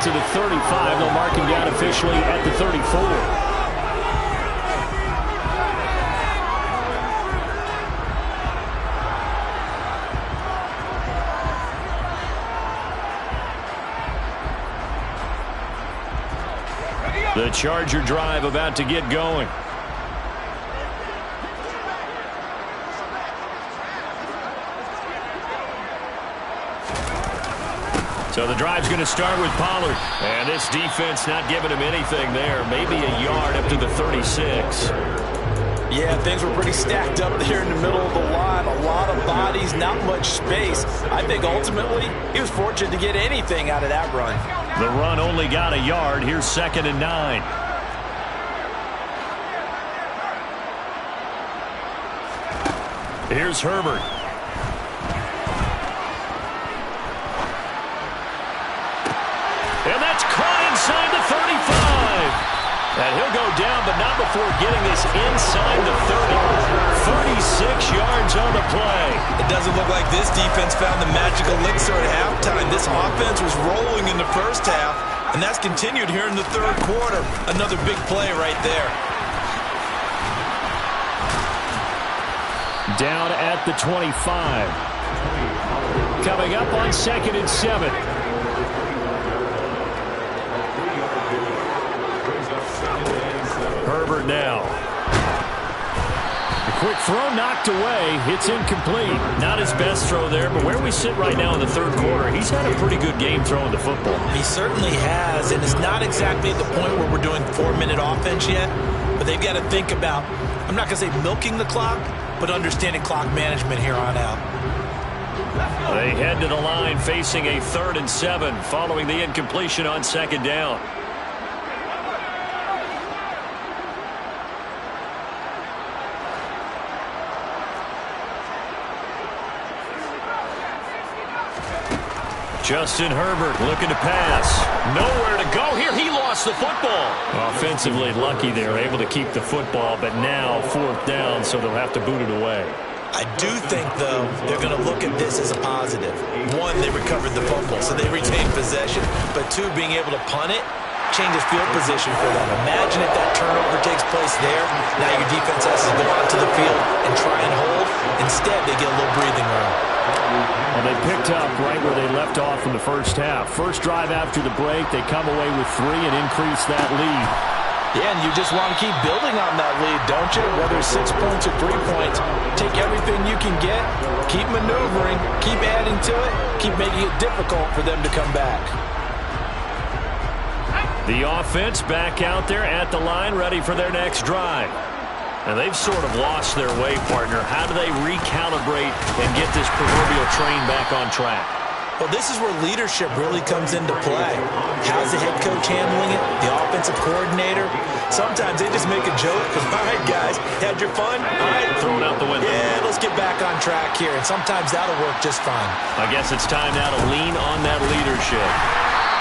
to the 35. They'll mark him down officially at the 34. The Charger drive about to get going. So the drive's going to start with Pollard. And this defense not giving him anything there. Maybe a yard up to the 36. Yeah, things were pretty stacked up there in the middle of the line. A lot of bodies, not much space. I think ultimately he was fortunate to get anything out of that run. The run only got a yard. Here's 2nd and 9. Here's Herbert. And that's caught inside the 35. And he'll go down, but not before getting this inside the 30. 36 yards on the play. It doesn't look like this defense found the magical elixir at halftime. This offense was rolling in the first half, and that's continued here in the third quarter. Another big play right there. Down at the 25. Coming up on 2nd and 7. Herbert now. The quick throw knocked away. It's incomplete. Not his best throw there, but where we sit right now in the third quarter, he's had a pretty good game throwing the football. He certainly has, and it's not exactly at the point where we're doing 4-minute offense yet, but they've got to think about, I'm not going to say milking the clock, but understanding clock management here on out. They head to the line facing a 3rd and 7 following the incompletion on 2nd down. Justin Herbert looking to pass. Nowhere to go here. He lost the football. Offensively lucky they're able to keep the football, but now 4th down, so they'll have to boot it away. I do think, though, they're going to look at this as a positive. One, they recovered the fumble, so they retained possession. But two, being able to punt it changes field position for them. Imagine if that turnover takes place there. Now your defense has to go onto the field and try and hold. Instead, they get a little breathing room. Well, they picked up right where they left off in the first half. First drive after the break, they come away with 3 and increase that lead. Yeah, and you just want to keep building on that lead, don't you? Whether it's 6 points or 3 points, take everything you can get, keep maneuvering, keep adding to it, keep making it difficult for them to come back. The offense back out there at the line, ready for their next drive. And they've sort of lost their way, partner. How do they recalibrate and get this proverbial train back on track? Well, this is where leadership really comes into play. How's the head coach handling it? The offensive coordinator? Sometimes they just make a joke. All right, guys, had your fun? All right. Throw it out the window. Yeah, let's get back on track here. And sometimes that'll work just fine. I guess it's time now to lean on that leadership.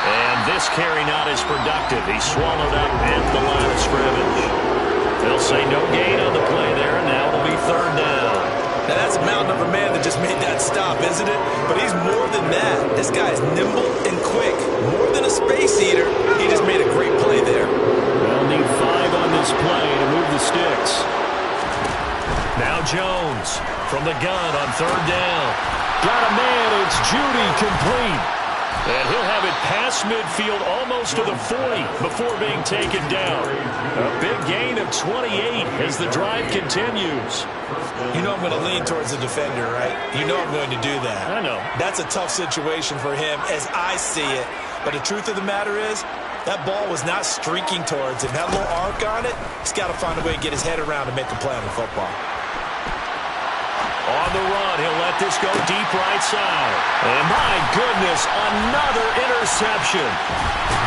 And this carry not as productive. He's swallowed up at the line of scrimmage. They'll say no gain on the play there, and now it'll be 3rd down. Now, that's a mountain of a man that just made that stop, isn't it? But he's more than that. This guy's nimble and quick. More than a space eater. He just made a great play there. They'll need 5 on this play to move the sticks. Now Jones from the gun on 3rd down. Got a man. It's Judy complete. And he'll have it past midfield almost to the 40 before being taken down. A big gain of 28 as the drive continues. You know I'm going to lean towards the defender, right? You know I'm going to do that. I know. That's a tough situation for him as I see it. But the truth of the matter is, that ball was not streaking towards him. That little arc on it, he's got to find a way to get his head around and make a play on the football. On the run, he'll let this go deep right side. And my goodness, another interception.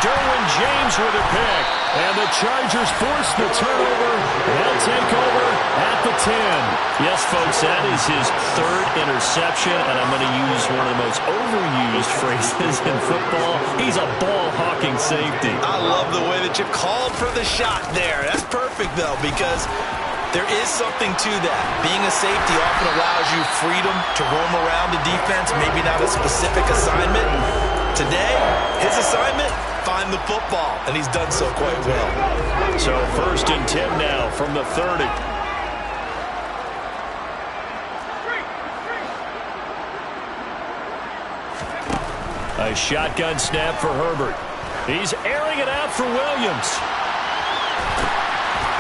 Derwin James with a pick. And the Chargers force the turnover. They'll take over at the 10. Yes, folks, that is his 3rd interception. And I'm going to use one of the most overused phrases in football. He's a ball-hawking safety. I love the way that you called for the shot there. That's perfect, though, because there is something to that. Being a safety often allows you freedom to roam around the defense, maybe not a specific assignment, Today, his assignment, find the football, and he's done so quite well. So 1st and 10 now from the 30. A shotgun snap for Herbert. He's airing it out for Williams.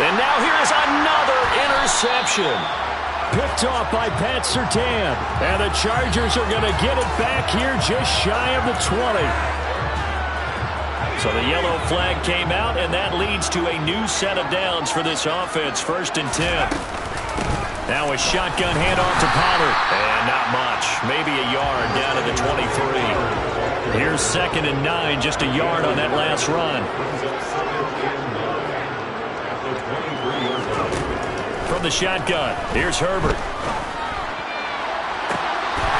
And now here is another interception. Picked off by Pat Surtain. And the Chargers are going to get it back here just shy of the 20. So the yellow flag came out, and that leads to a new set of downs for this offense. 1st and 10. Now a shotgun handoff to Pollard. And not much. Maybe a yard down to the 23. Here's 2nd and 9, just a yard on that last run. From the shotgun, here's Herbert.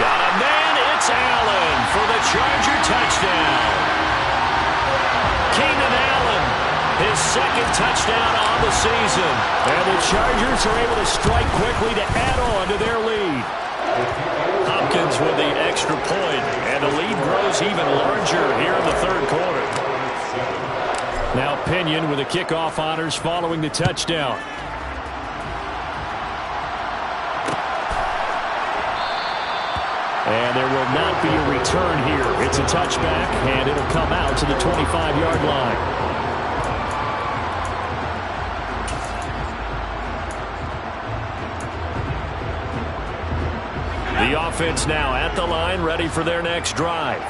Got a man, it's Allen for the Charger touchdown. Keenan Allen, his 2nd touchdown on the season. And the Chargers are able to strike quickly to add on to their lead. Hopkins with the extra point, and the lead grows even larger here in the 3rd quarter. Now Pinion with the kickoff honors following the touchdown. And there will not be a return here. It's a touchback, and it'll come out to the 25-yard line. The offense now at the line, ready for their next drive.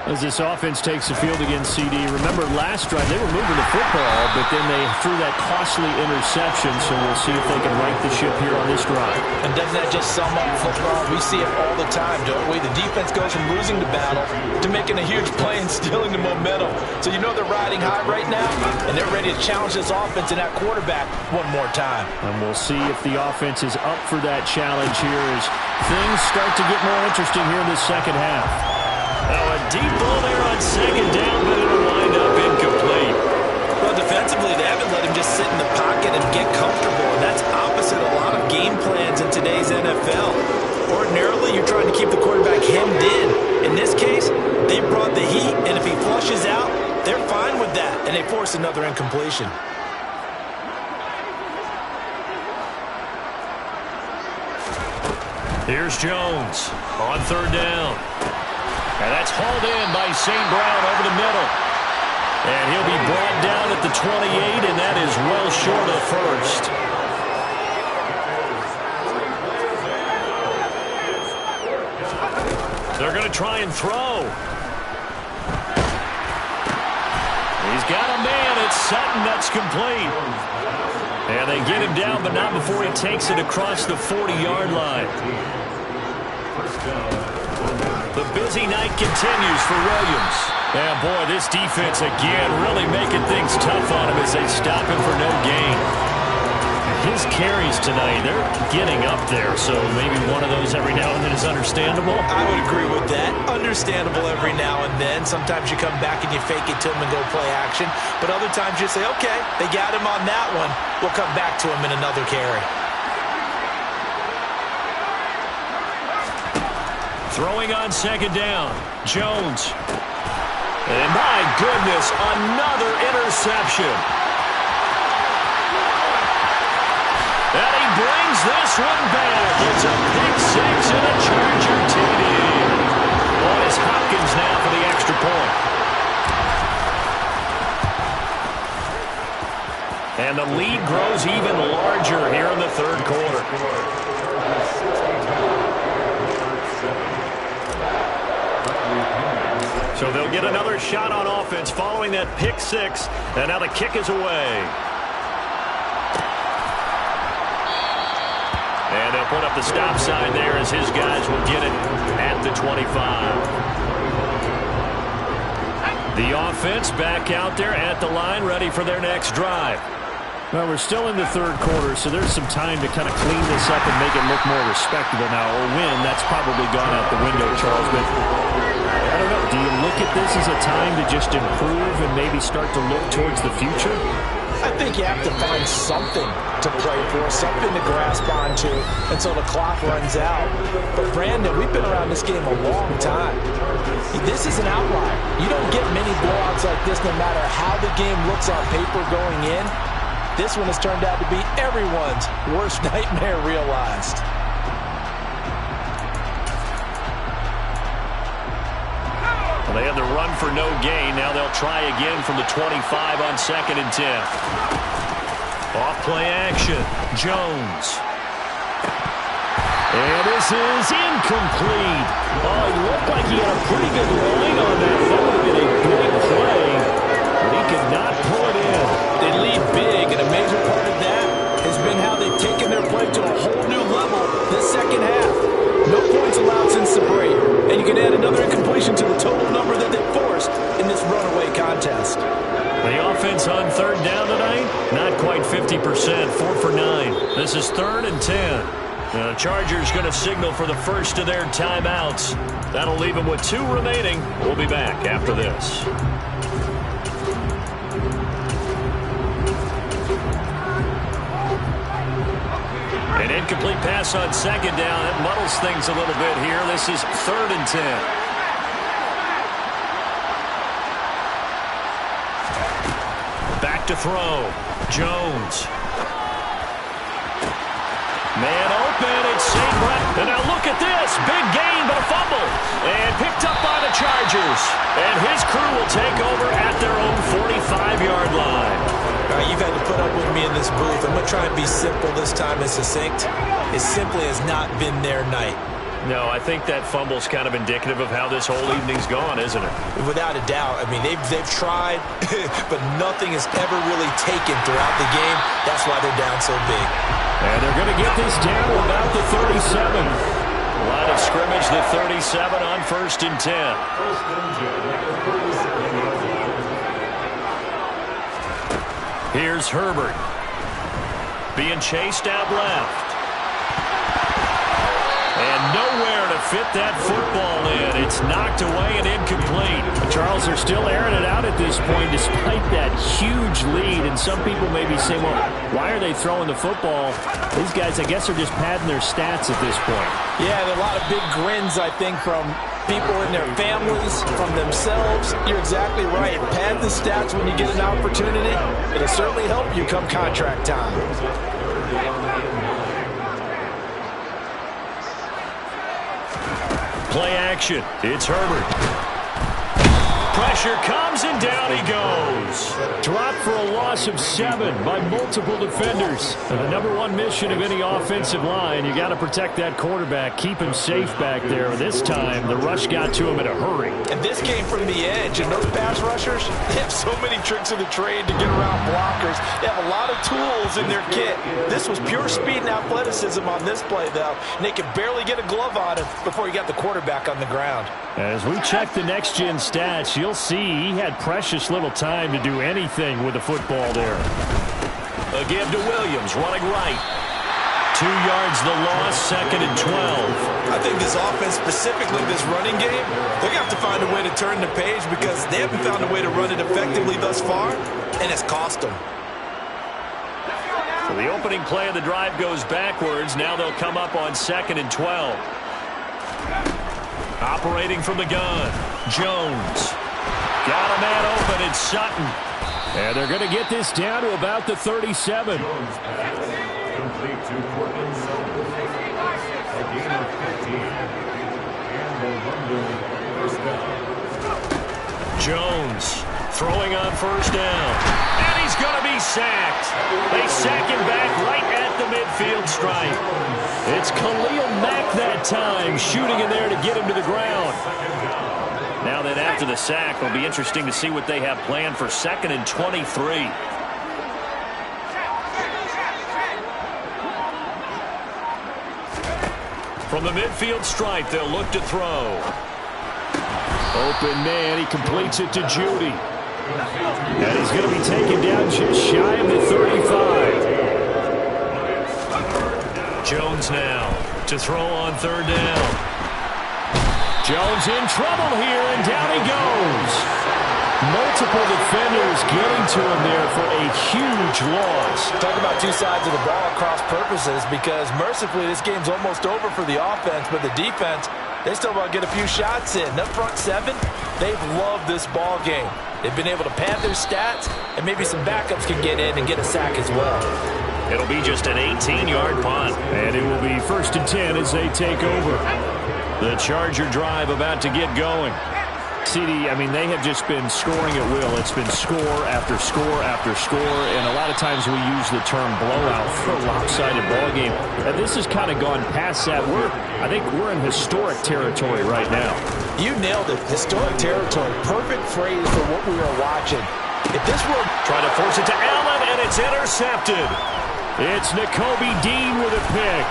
As this offense takes the field against CD, remember last drive they were moving the football, but then they threw that costly interception, so we'll see if they can right the ship here on this drive. And doesn't that just sum up football? We see it all the time, don't we? The defense goes from losing the battle to making a huge play and stealing the momentum. So you know they're riding high right now, and they're ready to challenge this offense and that quarterback one more time. And we'll see if the offense is up for that challenge here as things start to get more interesting here in the 2nd half. Now a deep ball there on 2nd down, but it'll wind up incomplete. Well, defensively, they haven't let him just sit in the pocket and get comfortable, and that's opposite a lot of game plans in today's NFL. Ordinarily, you're trying to keep the quarterback hemmed in. In this case, they brought the heat, and if he flushes out, they're fine with that, and they force another incompletion. Here's Jones on 3rd down. And that's hauled in by St. Brown over the middle. And he'll be brought down at the 28, and that is well short of 1st. They're going to try and throw. He's got a man. It's Sutton. That's complete. And they get him down, but not before he takes it across the 40-yard line. The busy night continues for Williams. And boy, this defense again really making things tough on him as they stop him for no gain. His carries tonight, they're getting up there, so maybe one of those every now and then is understandable. I would agree with that. Understandable every now and then. Sometimes you come back and you fake it to him and go play action. But other times you say, okay, they got him on that one. We'll come back to him in another carry. Throwing on 2nd down, Jones. And my goodness, another interception. And he brings this one back. It's a pick 6 and a Charger TD. Well, it's Hopkins now for the extra point. And the lead grows even larger here in the 3rd quarter. So they'll get another shot on offense following that pick 6. And now the kick is away. And they'll put up the stop sign there as his guys will get it at the 25. The offense back out there at the line, ready for their next drive. Well, we're still in the 3rd quarter, so there's some time to kind of clean this up and make it look more respectable. Now, a win, that's probably gone out the window, Charles, but I don't know. Do you look at this as a time to just improve and maybe start to look towards the future? I think you have to find something to play for, something to grasp onto until the clock runs out. But, Brandon, we've been around this game a long time. This is an outlier. You don't get many blowouts like this no matter how the game looks on paper going in. This one has turned out to be everyone's worst nightmare realized. Well, they had the run for no gain. Now they'll try again from the 25 on 2nd and 10. Off play action. Jones. And this is incomplete. Oh, he looked like he had a pretty good line on that. That would have been a big play, but he could not pull it in. They lead big, and a major part of that has been how they've taken their play to a whole new level this second half. No points allowed since the break, and you can add another incompletion to the total number that they forced in this runaway contest. The offense on 3rd down tonight, not quite 50%, 4 for 9. This is 3rd and 10. The Chargers going to signal for the first of their timeouts. That'll leave them with 2 remaining. We'll be back after this. An incomplete pass on 2nd down. That muddles things a little bit here. This is 3rd and 10. Back to throw. Jones. Man open, it's St. Brown. And now look at this. Big gain, but a fumble. And picked up by the Chargers. And his crew will take over at their own 45-yard line. All right, you've had to put up with me in this booth. I'm going to try and be simple this time and succinct. It simply has not been their night. No, I think that fumble's kind of indicative of how this whole evening's gone, isn't it? Without a doubt. I mean, they've tried, but nothing has ever really taken throughout the game. That's why they're down so big. And they're going to get this down to about the 37. Line of scrimmage, the 37 on 1st and 10. Here's Herbert. Being chased out left. And nowhere to fit that football in. It's knocked away and incomplete. Charles, are still airing it out at this point despite that huge lead. And some people may be saying, well, why are they throwing the football? These guys, I guess, are just padding their stats at this point. Yeah, there are a lot of big grins, I think, from people in their families, from themselves. You're exactly right. Pad the stats when you get an opportunity. It'll certainly help you come contract time. Play action. It's Herbert. Pressure comes and down he goes. Dropped for a loss of 7 by multiple defenders. And the #1 mission of any offensive line, you got to protect that quarterback, keep him safe back there. This time, the rush got to him in a hurry. And this came from the edge, and those pass rushers, they have so many tricks of the trade to get around blockers. They have a lot of tools in their kit. This was pure speed and athleticism on this play, though. And they could barely get a glove on him before he got the quarterback on the ground. As we check the next-gen stats, you'll see he had precious little time to do anything with the football there. A give to Williams, running right. 2 yards the loss, 2nd and 12. I think this offense, specifically this running game, they're going to have to find a way to turn the page because they haven't found a way to run it effectively thus far, and it's cost them. So the opening play of the drive goes backwards. Now they'll come up on 2nd and 12. Operating from the gun, Jones. Got a man open, it's Sutton. And they're going to get this down to about the 37. Jones throwing on 1st down. And he's going to be sacked. They sack him back right at the midfield stripe. It's Khalil Mack that time, shooting in there to get him to the ground. Now then, after the sack, it'll be interesting to see what they have planned for 2nd and 23. From the midfield stripe, they'll look to throw. Open man, he completes it to Judy. And he's going to be taken down just shy of the 35. Jones now to throw on 3rd down. Jones in trouble here, and down he goes. Multiple defenders getting to him there for a huge loss. Talk about two sides of the ball cross purposes, because mercifully this game's almost over for the offense, but the defense, they still want to get a few shots in. That front seven, they've loved this ball game. They've been able to pad their stats, and maybe some backups can get in and get a sack as well. It'll be just an 18-yard punt, and it will be 1st and 10 as they take over. The Charger drive about to get going. CD, I mean, they have just been scoring at will. It's been score after score after score, and a lot of times we use the term blowout for a lopsided ball game. And this has kind of gone past that. I think we're in historic territory right now. You nailed it. Historic territory. Perfect phrase for what we are watching. If this were... Trying to force it to Allen, and it's intercepted. It's Nakobe Dean with a pick.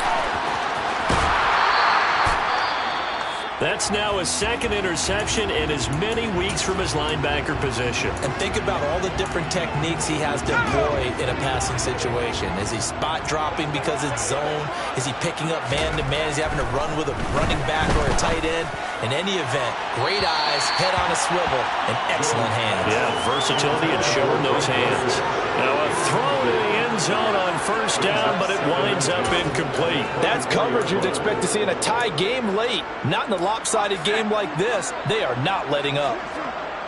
That's now his second interception in as many weeks from his linebacker position. And think about all the different techniques he has to employ in a passing situation. Is he spot dropping because it's zone? Is he picking up man-to-man? Is he having to run with a running back or a tight end? In any event, great eyes, head on a swivel, and excellent hands. Yeah, versatility and showing those hands. Now a throw to the end zone on 1st down, but it winds up incomplete. That's coverage you'd expect to see in a tie game late. Not in a lopsided game like this. They are not letting up.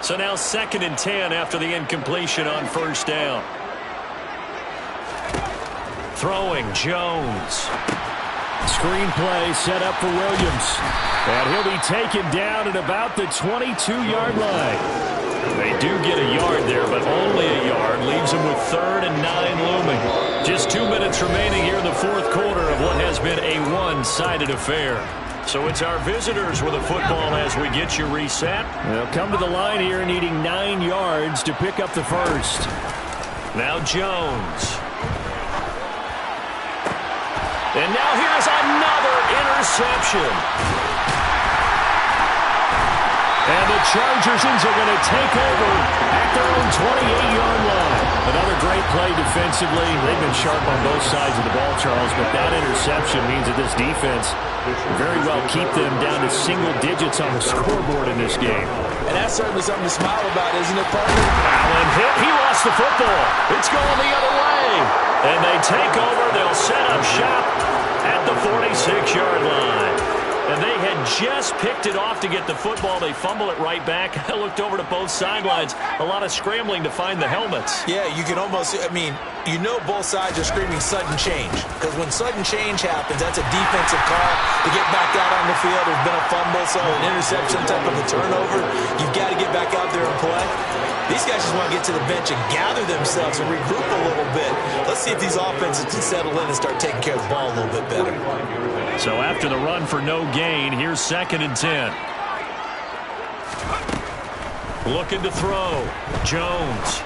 So now 2nd and 10 after the incompletion on 1st down. Throwing Jones. Screen play set up for Williams. And he'll be taken down at about the 22-yard line. They do get a yard there, but only a yard. Leaves them with 3rd and 9 looming. Just 2 minutes remaining here in the 4th quarter of what has been a one-sided affair. So it's our visitors with a football as we get you reset. They'll come to the line here needing 9 yards to pick up the first. Now Jones. And now here's another interception. And the Chargers are going to take over at their own 28-yard line. Another great play defensively. They've been sharp on both sides of the ball, Charles, but that interception means that this defense very well keep them down to single digits on the scoreboard in this game. And that's certainly something to smile about, isn't it, partner? Allen hit. He lost the football. It's going the other way. And they take over. They'll set up shop at the 46-yard line. And they had just picked it off to get the football. They fumble it right back. I looked over to both sidelines. A lot of scrambling to find the helmets. Yeah, you can almost, I mean, you know both sides are screaming sudden change. Because when sudden change happens, that's a defensive call to get back out on the field. There's been a fumble, so an interception, type of a turnover. You've got to get back out there and play. These guys just want to get to the bench and gather themselves and regroup a little bit. Let's see if these offenses can settle in and start taking care of the ball a little bit better. So after the run for no gain, here's 2nd and 10. Looking to throw. Jones.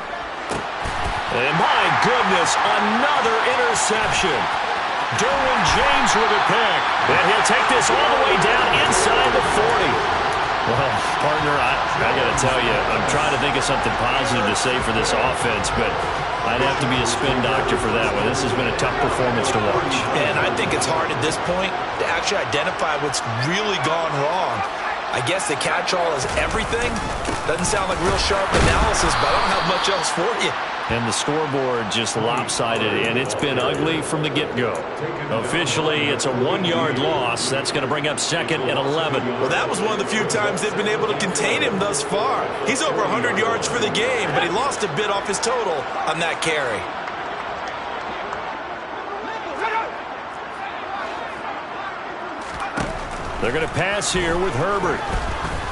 And my goodness, another interception. Derwin James with a pick. And he'll take this all the way down inside the 40. Well, partner, I got to tell you, I'm trying to think of something positive to say for this offense, but I'd have to be a spin doctor for that one. This has been a tough performance to watch. And I think it's hard at this point to actually identify what's really gone wrong. I guess the catch-all is everything. Doesn't sound like real sharp analysis, but I don't have much else for you. And the scoreboard just lopsided, and it's been ugly from the get-go. Officially, it's a 1-yard loss. That's going to bring up 2nd and 11. Well, that was one of the few times they've been able to contain him thus far. He's over 100 yards for the game, but he lost a bit off his total on that carry. They're going to pass here with Herbert.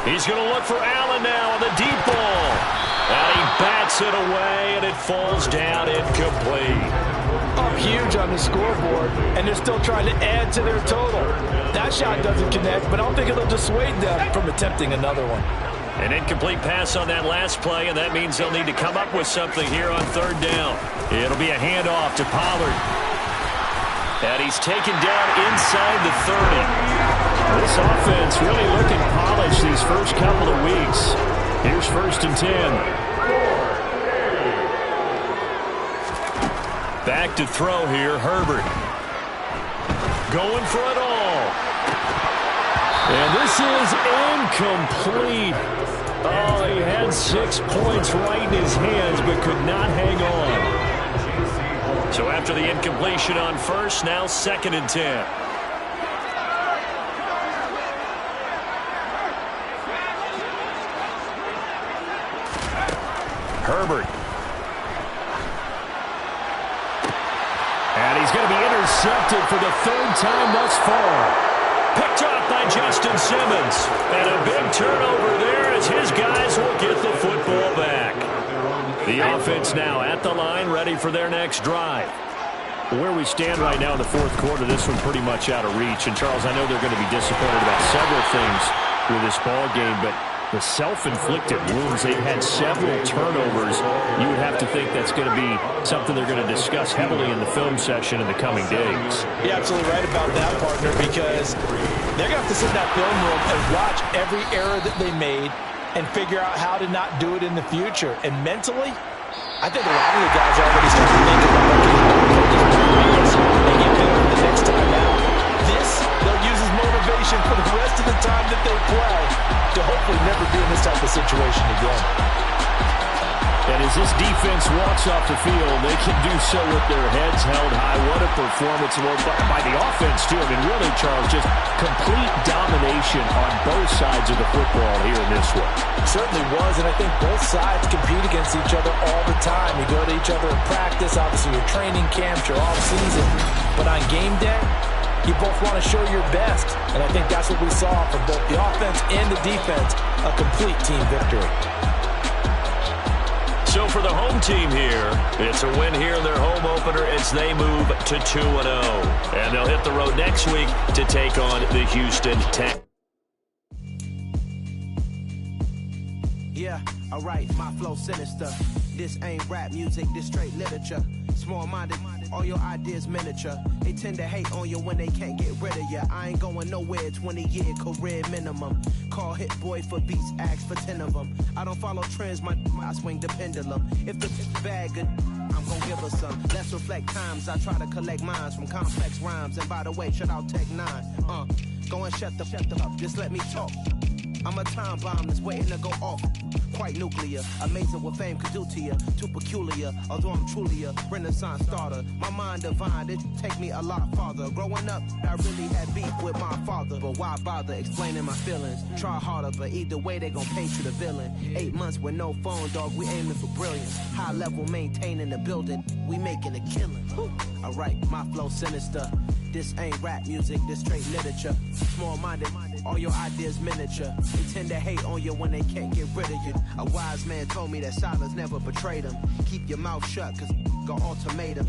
He's going to look for Allen now on the deep ball. And he bats it away, and it falls down incomplete. Up huge on the scoreboard, and they're still trying to add to their total. That shot doesn't connect, but I don't think it'll dissuade them from attempting another one. An incomplete pass on that last play, and that means they'll need to come up with something here on 3rd down. It'll be a handoff to Pollard. And he's taken down inside the 30. This offense really looking polished these first couple of weeks. Here's 1st and 10. Back to throw here, Herbert. Going for it all. And this is incomplete. Oh, he had 6 points right in his hands, but could not hang on. So after the incompletion on first, now 2nd and 10. Herbert. And he's going to be intercepted for the 3rd time thus far. Picked off by Justin Simmons. And a big turnover there as his guys will get the football back. The offense now at the line, ready for their next drive. Where we stand right now in the 4th quarter, this one pretty much out of reach. And, Charles, I know they're going to be disappointed about several things with this ball game, but the self-inflicted wounds, they've had several turnovers. You would have to think that's going to be something they're going to discuss heavily in the film session in the coming days. You're absolutely right about that, partner, because they're going to have to sit in that film room and watch every error that they made and figure out how to not do it in the future. And mentally, I think a lot of the guys are already starting to think about, okay, they get better the next time out. This, they'll use as motivation for the rest of the time that they play to hopefully never be in this type of situation again. And as this defense walks off the field, they can do so with their heads held high. What a performance by the offense, too. I mean, really, Charles, just complete domination on both sides of the football here in this one. It certainly was, and I think both sides compete against each other all the time. You go to each other in practice, obviously your training camps, your off-season. But on game day, you both want to show your best. And I think that's what we saw from both the offense and the defense, a complete team victory. So for the home team here, it's a win here in their home opener as they move to 2-0. And they'll hit the road next week to take on the Houston Texans. Yeah, alright, my flow sinister. This ain't rap music, this straight literature. Small-minded, all your ideas miniature. They tend to hate on you when they can't get rid of you. I ain't going nowhere, 20-year career minimum. Call Hit Boy for beats, ask for 10 of them. I don't follow trends, I swing the pendulum. If the bag good, I'm gonna give her some. Let's reflect times, I try to collect minds from complex rhymes. And by the way, shout out Tech 9. Go and shut the up, just let me talk. I'm a time bomb that's waiting to go off. Quite nuclear, amazing what fame could do to you. Too peculiar, although I'm truly a renaissance starter. My mind divine, it take me a lot farther. Growing up, I really had beef with my father. But why bother explaining my feelings? Try harder, but either way they gon' paint you the villain. 8 months with no phone, dog, we aiming for brilliance. High level maintaining the building, we making a killing. Alright, my flow sinister. This ain't rap music, this straight literature. Small-minded, all your ideas miniature. They tend to hate on you when they can't get rid of you. A wise man told me that silence never betrayed him. Keep your mouth shut, cause got ultimatums.